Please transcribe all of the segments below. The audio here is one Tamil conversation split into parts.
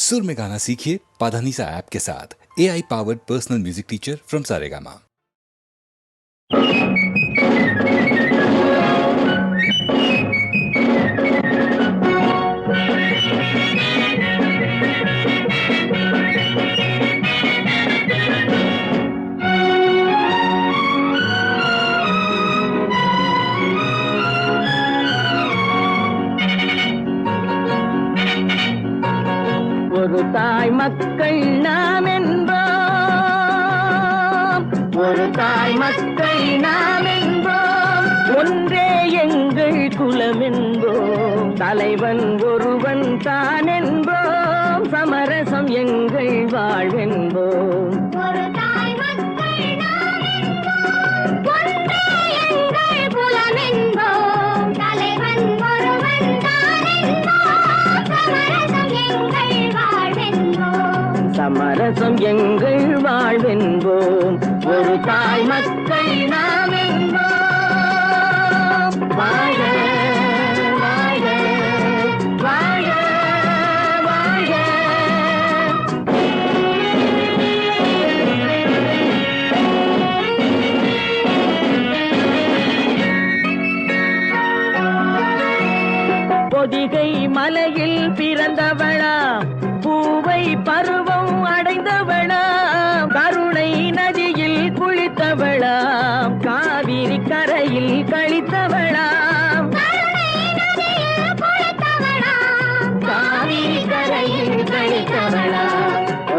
सुर में गाना सीखिए पाधानीसा ऐप के साथ। AI powered personal music teacher from Saregama. ஒரு தாய் மக்கள் நாம் என்போம், ஒரு தாய் மக்கள் நாம் என்போம், ஒன்றே எங்கள் குலம் என்போம், தலைவன் ஒருவன் தான் என்போம், சமரசம் எங்கள் வாழ்வென்போம். ஒரு தாய் மக்கள் நாம் என்போம், ஒன்றே எங்கள் குலம் என்போம், தலைவன் ஒருவன் தான் என்போம், சமரசம் எங்கள் வாழ்வென்போம். சமரசம் எங்கள் வாழ்வென்போம். ஒரு தாய் மக்கள் நாம் என்போம். வாழ வாழ வாழ வாழ. பொதிகை மலையில் பிறந்தவளா, பூவை பருவம் அடைந்தவளா, கருணை நதியில் குளித்தவளா, காவிரி கரையில் கழித்தவளா, காவிரி கரையில் கழித்தவளா.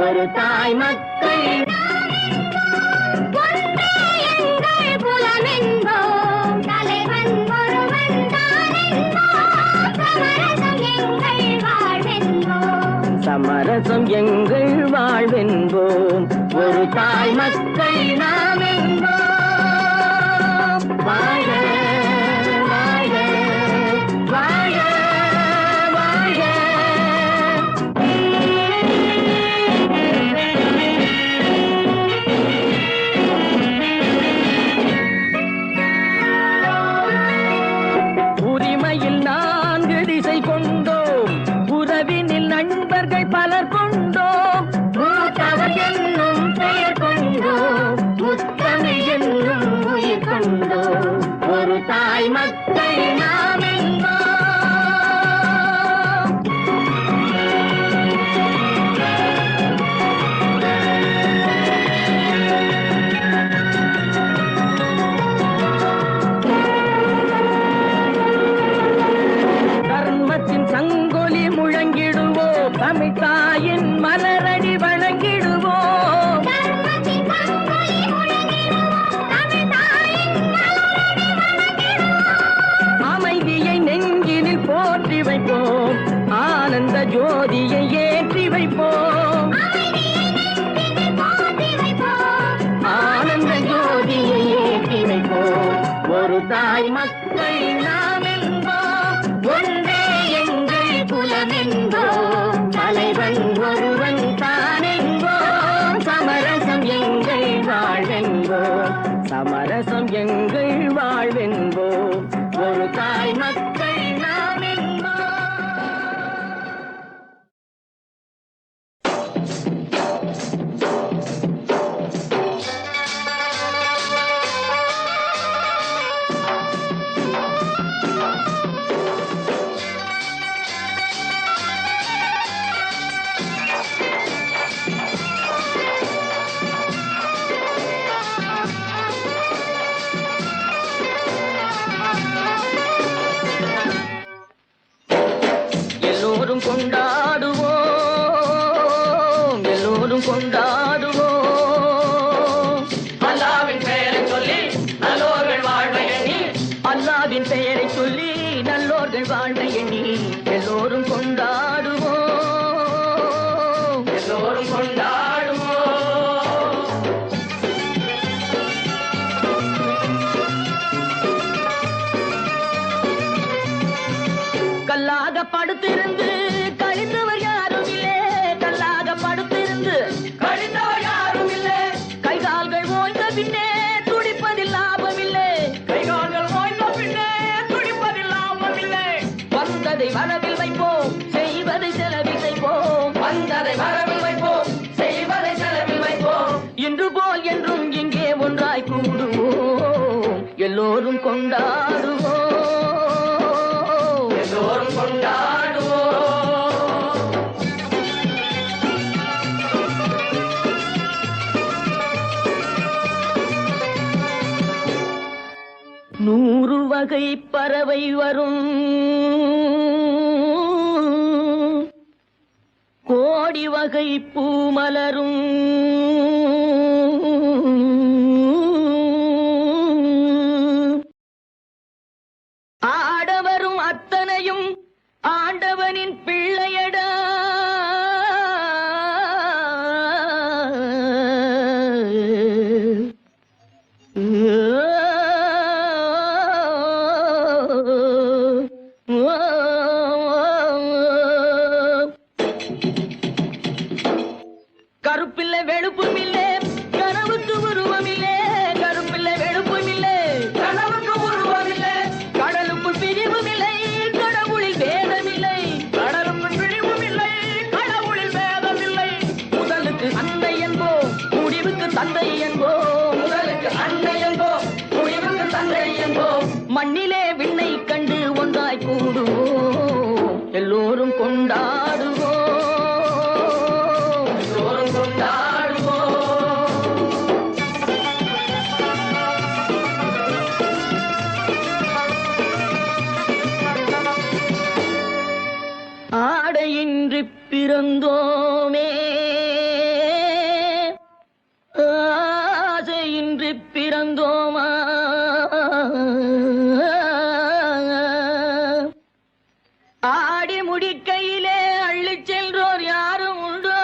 ஒரு தாய் மக்கள் ஒன்றே எங்கள் குலம் என்போம், தலைவன் ஒருவன் தான் என்போம், சமரசம் எங்கள் வாழ்வென்போம். சமரசம் எங்கள் வாழ்வென்போம். ஒரு தாய் மக்கள் நாம் என்போம். வாழ வாழ வாழ வாழ. உரிமையில் 4 திசை கொண்டோம், உறவினில் நண்பர்கள் பலர் கொண்டோம், மூத்தவர் என்னும் பெயர் கொண்டோம், முத்தமிழ் என்னும் உயிர் கொண்டோம். ஒரு தாய் மக்கள் நாம் என்போம். தர்மத்தின் சங்கொலி முழங்கிடுவோம், தமிழ் தாயின் மலரடி வணங்கிடுவோம். தர்மத்தின் சங்கொலி முழங்கிடுவோம், தமிழ் தாயின் மலரடி வணங்கிடுவோம். அமைதியை நெஞ்சினில் போற்றி வைப்போம், ஆனந்த ஜோதியை ஏற்றி வைப்போம், அமைதியை நெஞ்சினில் போற்றி வைப்போம், ஆனந்த ஜோதியை ஏற்றி வைப்போம். ஒரு தாய் மக்கள் நாம் என்போம், ஒன்றே எங்கள் குலம் என்போம், தலைவன் ஒருவன் தான் என்போம், சமரசம் எங்கள் வாழ்வென்போம். சமரசம் எங்கள் வாழ்வென்போம். ஒரு தாய் மக்கள் நாம் என்போம். எல்லோரும் கொண்டாடுவோம், எல்லோரும் கொண்டாடுவோம். அல்லாவின் பெயரை சொல்லி நல்லோர்கள் வாழ்வை எண்ணி, அல்லாவின் பெயரை சொல்லி நல்லோர்கள் வாழ்வை எண்ணி, எல்லோரும் கொண்டாடுவோம், எல்லோரும் கொண்டாடுவோம். கல்லாக படுத்திருந்து கழிந்தவர் யாரும் இல்லை, கல்லாக படுத்திருந்து கழிந்தவர் யாரும் இல்லை, கைகால்கள் ஓய்ந்த பின்னே துடிப்பதில் லாபமில்லை, கைகால்கள் ஓய்ந்த பின்னே துடிப்பதில் லாபமில்லை. வந்ததை வரவில் வைப்போம், செய்வதை செலவில் செய்வோம், வந்ததை வகை பறவை வரும், கோடி வகை பூமலரும், ஆடவரும் அத்தனையும் ஆண்டவனின் பிள்ளையடா. கருப்பில்லை வெளுப்பும் இல்லை, கனவுக்கு உருவம் இல்லை. கருப்பில்லை வெளுப்பும் இல்லை, கனவுக்கு உருவம் இல்லை. கடலுக்குள் பிரிவும் இல்லை, கடவுளில் வேதம் இல்லை. கடலுக்குள் பிரிவும் இல்லை, கடவுளில் வேதம் இல்லை. முதலுக்கு அன்னை என்போம், முடிவுக்கு தந்தை என்போம். முதலுக்கு அன்னை என்போம், முடிவுக்கு தந்தை என்போம். மண்ணிலே விண்ணை கண்டு ஒன்றாய் கூடுவோம், எல்லோரும் கொண்டாடுவோம். ஆடையின்றி பிறந்தோமே, ஆசையின்றி பிறந்தோமா. ஆடி முடிக்கையிலே அள்ளிச் சென்றோர் யாரும் உண்டோ?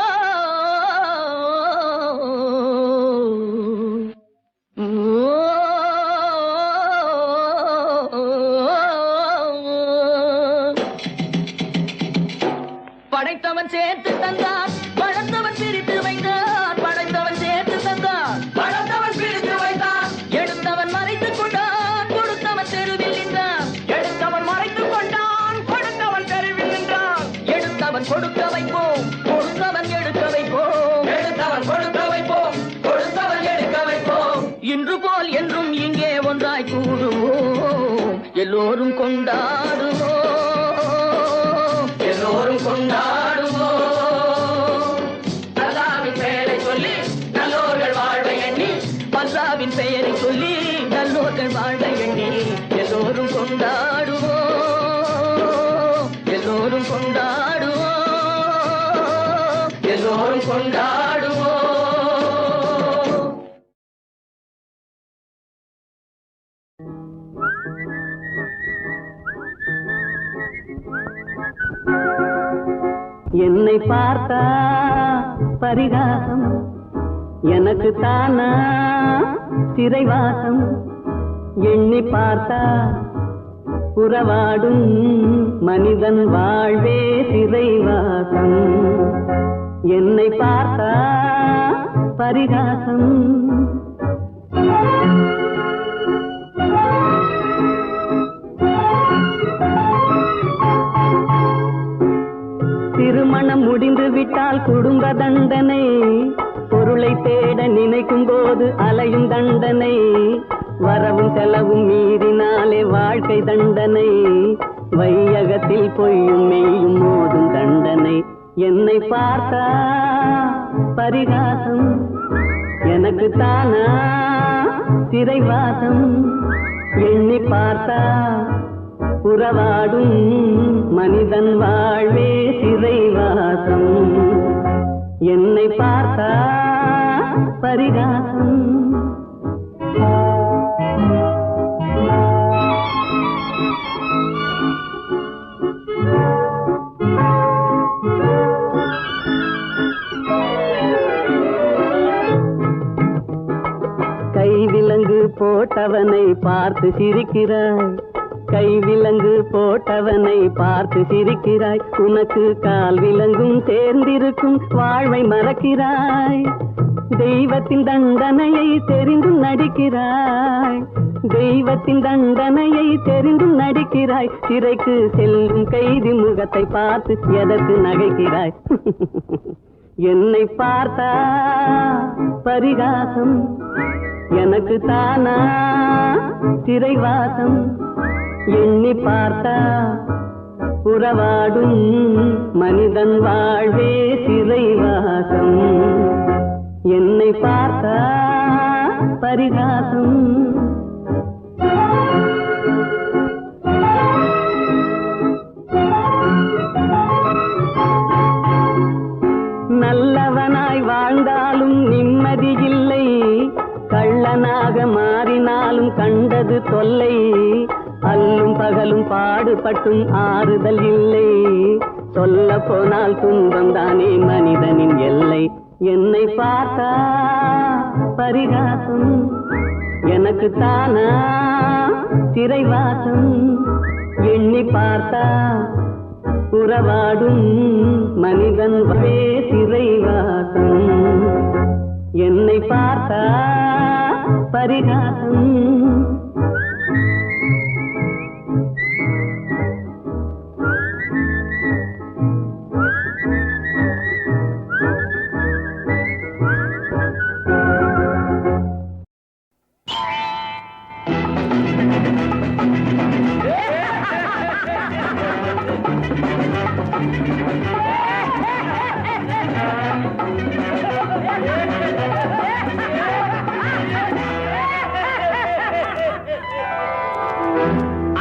படைத்தவன் சேர்த்து தந்தான், படைத்தவன் பிரித்து வைத்தான். படைத்தவன் சேர்த்து தந்தான், படைத்தவன் பிரித்து வைத்தான். எடுத்தவன் மறைத்துக் கொண்டான், கொடுத்தவன் தெருவில் நின்றான். எடுத்தவன் மறைத்துக் கொண்டான், கொடுத்தவன் தெருவில் நின்றான். எடுத்தவன் கொடுக்க வைப்போம், கொடுத்தவன் எடுக்க வைப்போம். எடுத்தவன் கொடுக்க வைப்போம், கொடுத்தவன் எடுக்க வைப்போம். இன்று போல் என்றும் இங்கே ஒன்றாய் கூடுவோம், எல்லோரும் கொண்டாடுவோம். எல்லோரும் கொண்டாடுவோம். அல்லாவின் பெயரை சொல்லி நல்லோர்கள் வாழ்வை எண்ணி, அல்லாவின் பெயரை சொல்லி நல்லோர்கள் வாழ்வை எண்ணி, எல்லோரும் கொண்டாடுவோம். எல்லோரும் கொண்டாடுவோம். எல்லோரும் கொண்டாடுவோம். என்னை பார்த்தா பரிகாசம், எனக்கு தானா சிறைவாசம். எண்ணி பார்த்தா புறவாடும் மனிதன் வாழ்வே சிறைவாசம். என்னை பார்த்தா பரிகாசம். திருமணம் முடிந்து விட்டால் குடும்ப தண்டனை, பொருளை தேட நினைக்கும் போது அலையும் தண்டனை, வரவும் செலவும் மீறினாலே வாழ்க்கை தண்டனை, வையகத்தில் பொய்யும் மெய்யும் மோதும் தண்டனை. என்னை பார்த்தா பரிகாசம், எனக்கு தானா சிறைவாசம். எண்ணி பார்த்தா புறவாடும் மனிதன் வாழ்வே சிறைவாசம். என்னை பார்த்தா பரிகாசம். கைவிலங்கு போட்டவனை பார்த்து சிரிக்கிறாய், கைவிலங்கு போட்டவனை பார்த்து சிரிக்கிறாய். உனக்கு கால் விலங்கும் சேர்ந்திருக்கும் வாழ்வை மறக்கிறாய். தெய்வத்தின் தண்டனையை தெரிந்தும் நடிக்கிறாய், தெய்வத்தின் தண்டனையை தெரிந்தும் நடிக்கிறாய். சிறைக்கு செல்லும் கைதி முகத்தை பார்த்து எதற்கு நகைக்கிறாய்? என்னை பார்த்தா பரிகாசம், எனக்கு தானா சிறைவாசம். எண்ணி பார்த்தா புறவாடும் மனிதன் வாழ்வே சிறைவாசம். என்னை பார்த்தா பரிகாசம். கண்டது தொல்லை, அல்லும் பகலும் பாடுபட்டும் ஆறுதல் இல்லை. சொல்ல போனால் துன்பம் தானே மனிதனின் எல்லை. என்னை பார்த்தா பரிகாசம், எனக்கு தானா சிறைவாசம். எண்ணி பார்த்தா உறவாடும் மனிதன் சிறைவாசம். என்னை பார்த்தா பரிகாசம்.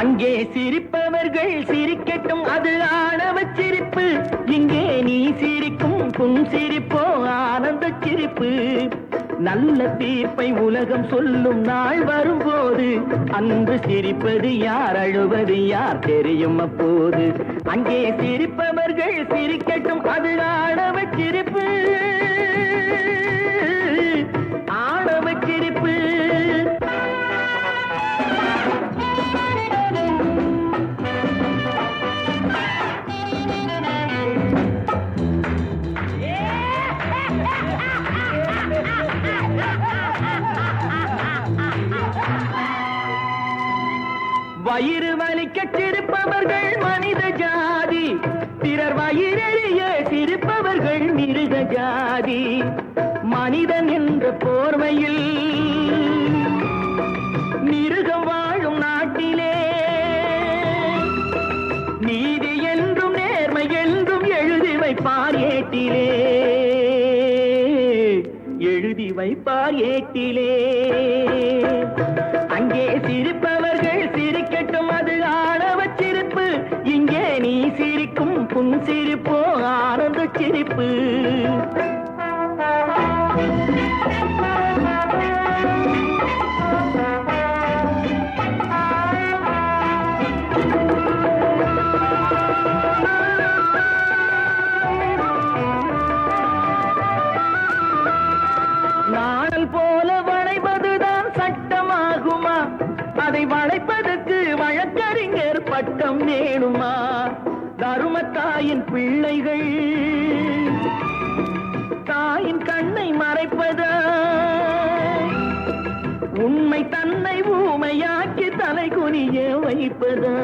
அங்கே சிரிப்பவர்கள் சிரிக்கட்டும், அது ஆணவ சிரிப்பு. இங்கே நீ சிரிக்கும் புன் சிரிப்போ ஆனந்த சிரிப்பு. நல்ல தீர்ப்பை உலகம் சொல்லும் நாள் வரும்போது அன்று சிரிப்பது யார், அழுவது யார் தெரியும் அப்போது. அங்கே சிரிப்பவர்கள் சிரிக்கட்டும், அது ஆணவ சிரிப்பு, ஆணவ சிரிப்பு. வயிறு வலிக்க சிரிப்பவர்கள் மனித ஜாதி, பிறர் வயிறெறிய சிரிப்பவர்கள் மிருக ஜாதி. மனிதன் என்ற போர்வையில் மிருகம் வாழும் நாட்டிலே நீதி என்றும் நேர்மை என்றும் எழுதி வைப்பார் ஏட்டிலே, எழுதி வைப்பார் ஏட்டிலே. அங்கே சிரிப்பவர்கள் சிரிக்கட்டும், அது ஆணவ சிரிப்பு. இங்கே நீ சிரிக்கும் புன் சிரிப்போ ஆனந்த சிரிப்பு. நாணல் போல வளைவதுதான் சட்டமாகுமா? அதை வளைப்பதற்கு வழக்கறிஞர் பட்டம் வேணுமா? தருமத்தாயின் பிள்ளைகள் தாயின் கண்ணை மறைப்பதா? உண்மை தன்னை ஊமையாக்கி தலை குனிய வைப்பதா?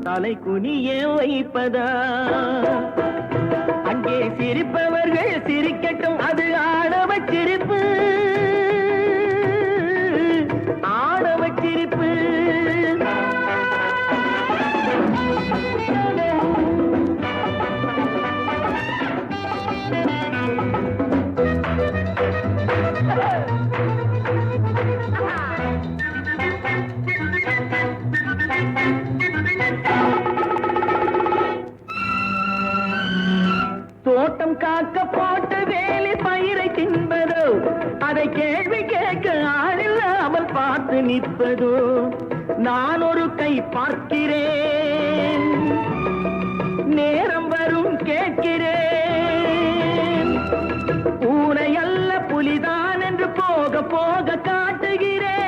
தலை குனிய வைப்பதா? அங்கே சிரிப்பவர்கள் சிரிக்கட்டும், அது ஆணவ சிரிப்பு, ஆணவ சிரிப்பு. தோட்டம் காக்க போட்ட வேலி பயிரை தின்பதோ, அதை கேள்வி கேட்க ஆளில்லாமல் பார்த்து நிற்பதோ? நான் ஒரு கை பார்க்கிறேன், நேரம் வரும் கேட்கிறேன். பூனை அல்ல புலிதான் என்று போக போக காட்டுகிறேன்,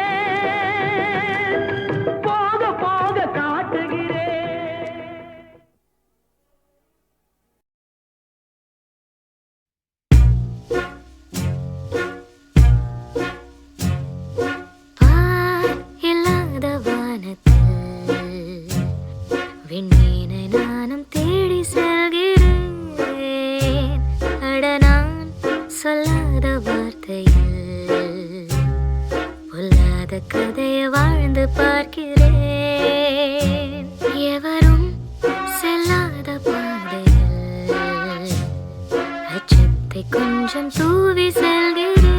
போக போக காட்டுகிறேன். இல்லாத வானத்தில் விண்மீனை நானும் தேடி செல்கிறேன். அட நான் சொல்லாத வார்த்தையில் பொல்லாத கதையை வாழ்ந்து பார்க்கிறேன். எவரும் செல்லாத பாதையில் அச்சத்தை கொஞ்சம் தூவி செல்கிறேன்.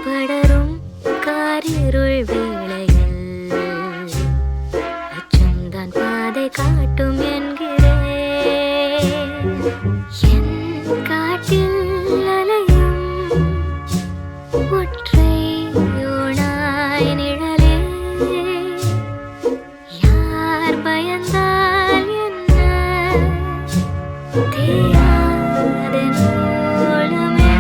படரும் காரிருள் வேளையில் அச்சம்தான் பாதை காட்டும் என்கிறேன். என் காட்டில் அலையும் ஒற்றை தேயாதென் ஓலமே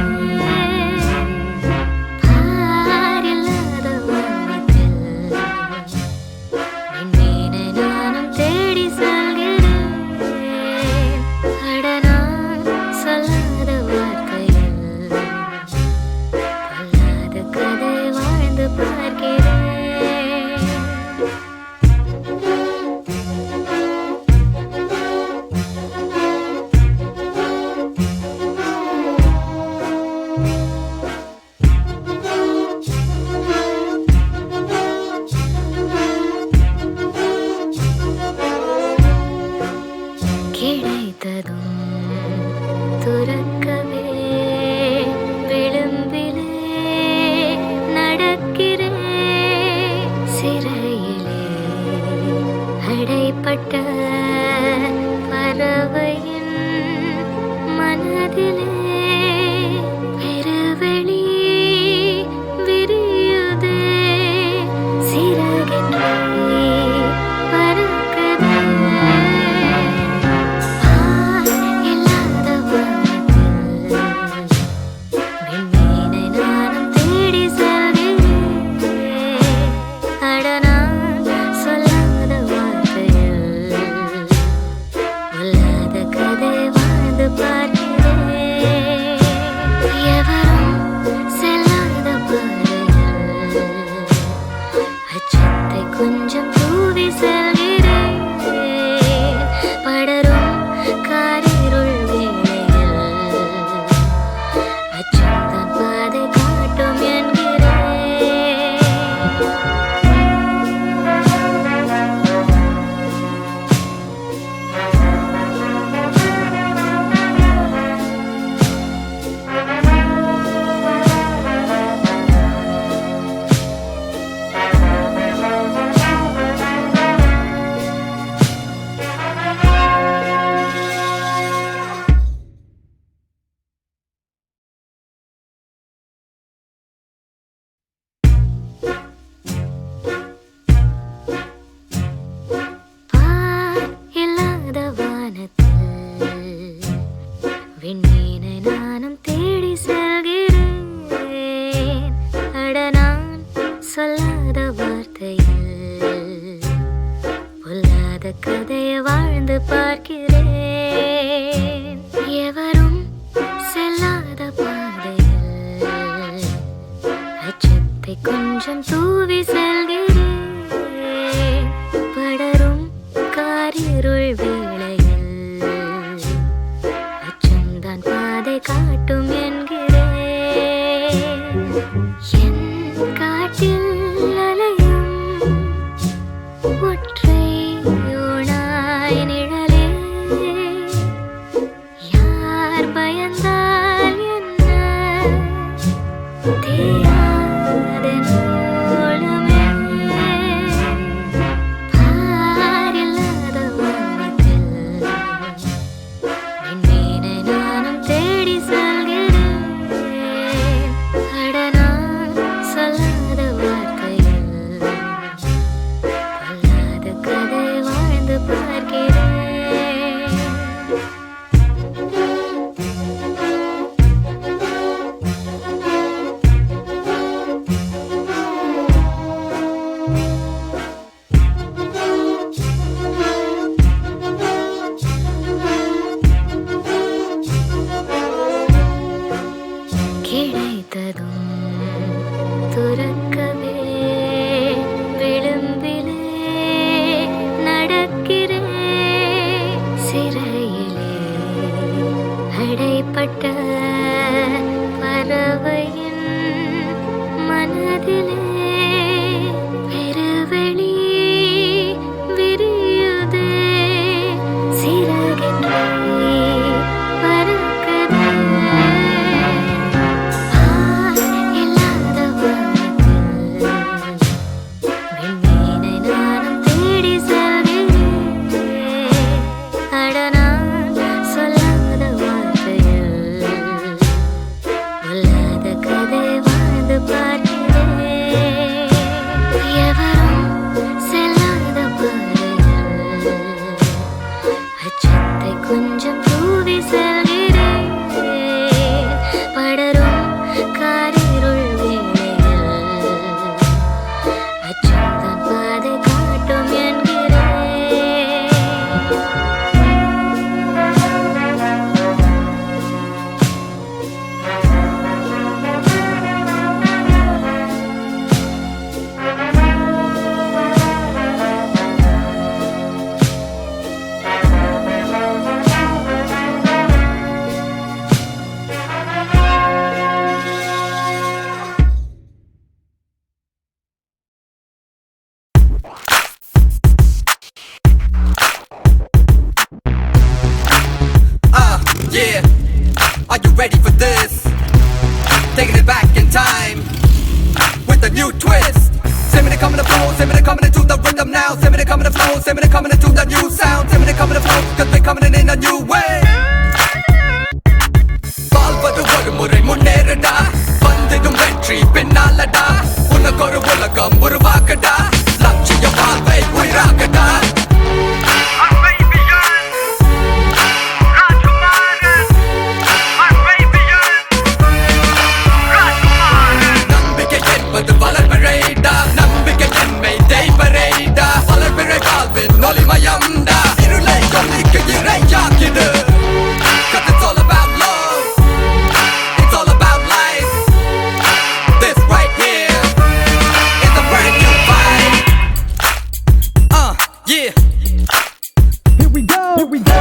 பாரில்லாத வானத்தில் விண்மீனை நானும் தேடி செல்கிறேன். அட நான் சொல்லாத வார்த்தையில் பொல்லாத கதை வாழ்ந்து பார்க்கிறேன். கிடைத்ததும் துறக்கவே விளிம்பிலே நடக்கிறேன். சிறையிலே அடைப்பட்ட பறவையின் மனதிலே பெருவெளி விரியுதே. சிறகின்றி பறக்குதே. இல்லாத வானத்தில் விண்மீனை நானும் தேடி செல்கிறேன். அட நான் சொல்லாத வார்த்தையில் பொல்லாத கதை வாழ்ந்து பார்க்கிறேன். எவரும் செல்லாத பாதையில் அச்சத்தை கொஞ்சம் தூவி செல்கிறேன். படரும் காரிருள் வேளையில் அச்சம்தான் பாதை காட்டும் என்கிறேன். இல்லாத வானத்தில் விண்மீனை நானும் தேடி செல்கிறேன். அட நான் சொல்லாத வார்த்தையில் பொல்லாத கதையை வாழ்ந்து பார்க்கிறேன். எவரும் செல்லாத பாதையில் அச்சத்தை கொஞ்சம் தூவி செல்கிறேன். படரும் காரிருள் வேளையில் அச்சம்தான் பாதை காட்டும் என்கிறேன். என் காட்டில் அலையும் ஒற்றை ஓணாய் நிழலே. யார் பயந்தால் என்ன தேயாதென் ஓலமே பாரில்லாத வானத்தில் விண்மீனை நானும் தேடி செல்கிறேன். அட நான் சொல்லாத வார்த்தையில் பொல்லாத கதை வாழ்ந்து பார்க்கிறேன். கிடைத்ததும் துறக்கவே விளிம்பிலே நடக்கிறேன். சிறையிலே அடைப்பட்ட பறவையின் மனதிலே பெருவெளி விரியுதே. சிறகின்றி பறக்குதே. இல்லாத வானத்தில் விண்மீனை நானும் தேடி செல்கிறேன். அட நான் சொல்லாத வார்த்தையில் பொல்லாத கதை வாழ்ந்து பார்க்கிறேன். கொஞ்சம் தூவி செல்கிறேன் படரும் காரிருள் வேளையில் அச்சம்தான் பாதை காட்டும் என்கிறேன். Yeah, are you ready for this? Taking it back in time with a new twist. Send me to come in the flow, send me to coming into the rhythm now. Send me to come in the flow, send me to coming into the new sound. Send me to come in the flow, cause we're coming in a new way. வாழ்வது ஒரு முறை முன்னேறடா, வந்திடும் வெற்றி பின்னாலடா. உனக்கு ஒரு உலகம் உருவாக்கடா, லட்சிய வாழ்வை உயிராக்கடா. நம்பிக்கை என்பது வளர்பிழைடா, நம்பிக்கை என்மை தெய்வரேடா. வளர்பிழை வாழ்வின் ஒளிமயம்டா, இருளை கொல்லிக்கு இறையாக்கிடு. 'Cause it's all about love, it's all about life. This right here is a brand new fight. Yeah. Here we go. Here we go.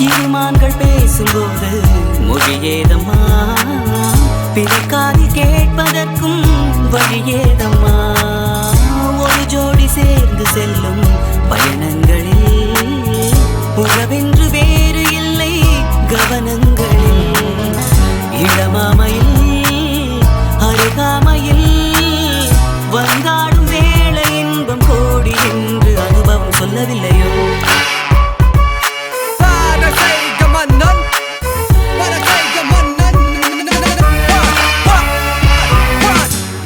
இருமான்கள் பேசும்போது மொழியேதம்மா, பிறக்காது கேட்பதற்கும் வழியேதம்மா. ஒரு ஜோடி சேர்ந்து செல்லும் பயணங்களில் உறவென்று வேறு இல்லை கவனங்களில். இளமாமையில் அருகாமையில் வந்தாடும் வேளை இன்பம் கோடி என்று அனுபவம் சொல்லவில்லையோ?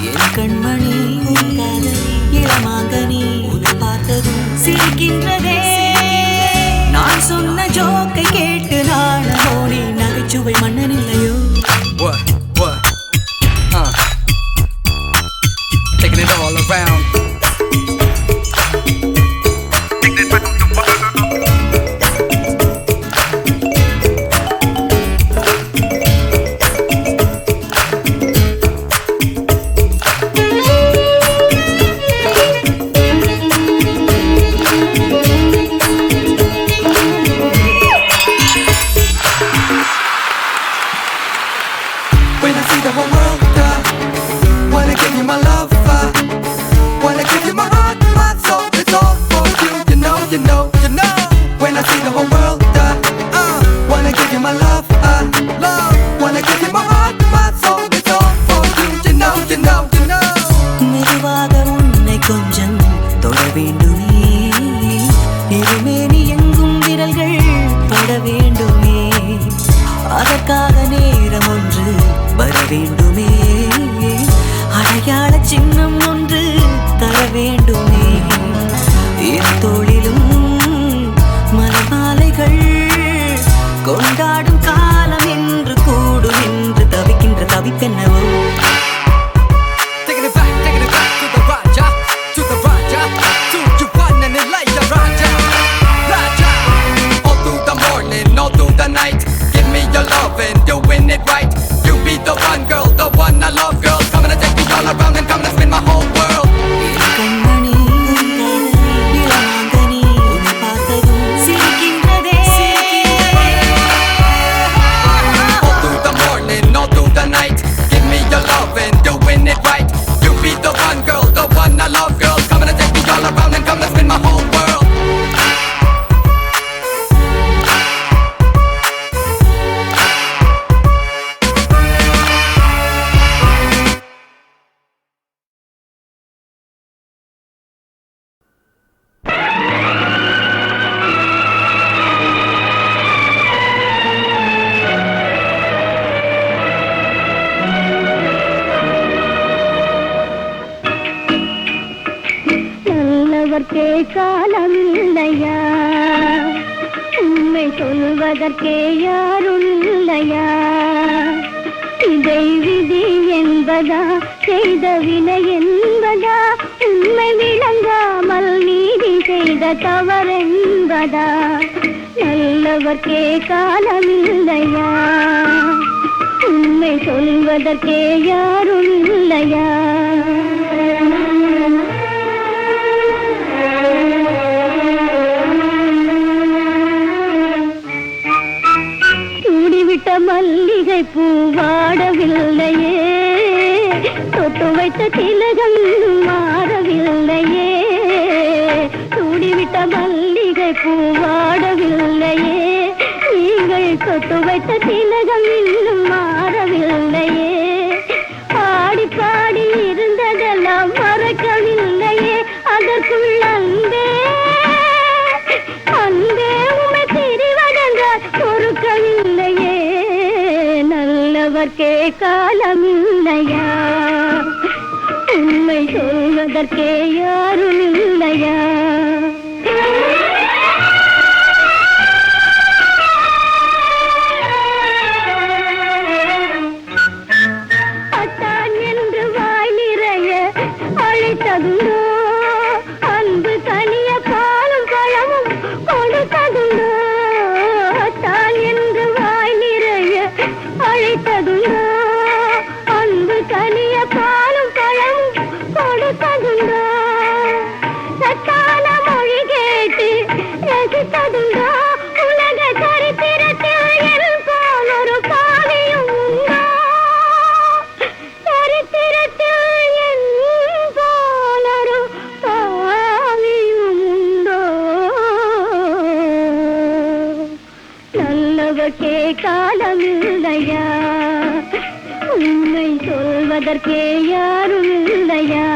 என் கண்மணி இளமாங்கனி உன்னை பார்த்ததும் சிரிக்கின்றதே. நான் சொன்ன ஜோக்கை கேட்டு நானோ நீ நகைச்சுவை மன்னன் இல்லையோ? What? Taking it all around. When I see the whole world, wanna give you my love, wanna give you my heart, my soul, it's all for you. You know. When I see the whole world, wanna give you my love, wanna give you my heart, my soul, it's all for you. You know. மெதுவாக உன்னை கொஞ்சம் தொட வேண்டுமே, இருமேனி எங்கும் விரல்கள் பட வேண்டுமே. அதற்காக நேரம் ஒன்று வர வேண்டுமே, அடையாள சின்னம் ஒன்று தர வேண்டுமே. என் தோளிலும் மலமாலைகள் கொண்டாடும் காலம் என்று கூடும் என்று தவிக்கின்ற தவிப்பென்னவோ? Taking it back to the Raja, to you one and it like the Raja. All through the morning, all through the night, give me your love and doing it right. You be the one girl, the one I love, girl. Coming to take me all around and coming to spin my whole world. என் கண்மணி இளமாங்கனி உன்னை பார்த்ததும் சிரிக்கின்றதே. All through the morning, all through the night, give me your love and doing it right. You be the one girl, the one I love, girl. Coming to take me all around and come to spin my whole world. சொல்வதற்கே யாரும் இல்லையா? இதை விதி என்பதா, செய்த வினை என்பதா, உண்மை விளங்காமல் நீதி செய்த தவறென்பதா? நல்லவர்க்கே காலமில்லையா? உண்மை சொல்வதற்கே யாரும் இல்லையா? சூடிவிட்ட மல்லிகை பூ வாடவில்லையே, தொட்டு வைத்த திலகம் மாறவில்லையே. சூடிவிட்ட மல்லிகை பூ வாடவில்லையே, நீங்கள் தொட்டு வைத்த திலகம் இன்னும் மாறவில்லையே. பாடி பாடி இருந்ததெல்லாம் மறக்கவில்லையே, அதற்குள் அன்பே அன்பே உமை திரிவதென்றால் பொறுக்கவில்லையே. நல்லவர்க்கே காலமில்லையா? உண்மை சொல்வதற்கே யாரும் இல்லையா? அத்தான் என்று வாய் நிறைய அழைத்ததுண்டோ, அன்பு தனிய பாலும் பழமும் கொடுத்ததுண்டோ? அத்தான் என்று வாய் நிறைய அழைத்ததுண்டோ, அன்பு தனிய பாலும் பழமும் கொடுத்ததுண்டோ? சத்தான மொழி கேட்டு ரசித்ததுண்டோ? உலக சரித்திரத்தில் என் போல் ஒரு பாவியும் உண்டோ? சரித்திரத்தில் என் போல் ஒரு பாவியும் உண்டோ? நல்லவர்க்கே காலமில்லையா? உண்மை சொல்வதற்கே யாரும் இல்லையா?